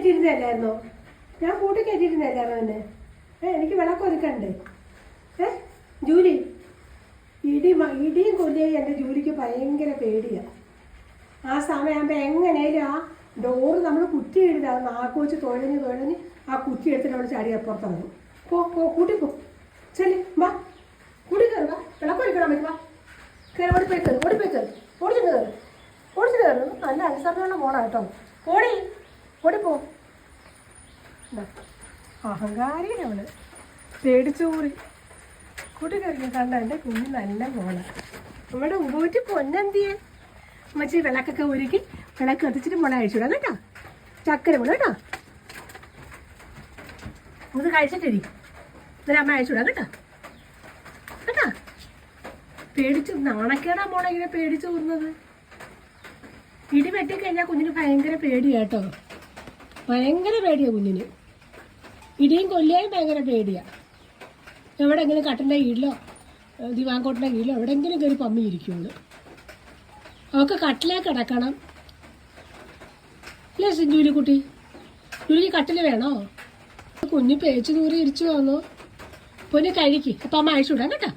കയറ്റിയിരുന്നല്ലായിരുന്നോ? ഞാൻ കൂട്ടി കയറ്റിയിരുന്നല്ലായിരുന്നോ എന്നെ? എനിക്ക് വിളക്ക് ഒരുക്കണ്ടേ? ജൂലി, ഇടിയും കൊല്ലിയും എൻ്റെ ജൂലിക്ക് ഭയങ്കര പേടിയാണ്. ആ സമയമാകുമ്പോൾ എങ്ങനെയാലും ആ ഡോറ് നമ്മൾ കുറ്റി ഇടുക, നാക്ക് വെച്ച് തുഴഞ്ഞ് ആ കുറ്റി എടുത്തിട്ട് അവിടെ ചാടി അപ്പുറത്തിറങ്ങും. കൂട്ടിപ്പോ ചെല്ലി വാ, കൂടി കയറി വാ, വിളക്ക് ഒരുക്കണം പറ്റും. വാ കയറി, ഓടിച്ചിട്ട് കയറും. നല്ല അനുസരണമുള്ള പോണ കേട്ടോ. ഓടിപ്പോ. അഹങ്കാരിയാണ് അവള്, പേടിച്ചോറി. കൂട്ടി കയറി കണ്ട എൻ്റെ കുഞ്ഞ് നല്ല പോണ. നമ്മുടെ ഉപവിറ്റ് പൊന്നെന്തിയെ മച്ചി വിളക്കൊക്കെ ഒരുക്കി വിളക്ക് കത്തിച്ചിട്ട് മുള അഴിച്ചുവിടാം കേട്ടോ. ചക്കര മുള കേട്ടോ. ഇത് കഴിച്ചിട്ടിരി, ഇതിന് അമ്മ അഴിച്ചുവിടാം കേട്ടോ. പേടിച്ച് നാണക്കേടാ മോളെ ഇങ്ങനെ പേടിച്ചു പോകുന്നത്. ഇടി വെട്ടിക്കഴിഞ്ഞാൽ കുഞ്ഞിന് ഭയങ്കര പേടിയാട്ടോ. ഭയങ്കര പേടിയാ കുഞ്ഞിന്. ഇടിയും കൊല്ലിയായും ഭയങ്കര പേടിയാ. എവിടെയെങ്കിലും കട്ടിൻ്റെ കീഴിലോ ദിവാങ്കോട്ടിൻ്റെ കീഴിലോ എവിടെയെങ്കിലും കയറി പമ്മി ഇരിക്കുള്ളൂ. അവൾക്ക് കട്ടിലേ കിടക്കണം അല്ലേ ജൂലിക്കുട്ടി? ജൂലിക്ക് കട്ടിൽ വേണോ? കുഞ്ഞ് പേച്ച് ദൂരെ ഇരിച്ചു വന്നോ? പൊന്ന് കഴിക്ക്. അപ്പം അമ്മ അഴിച്ചു വിടാം കേട്ടോ.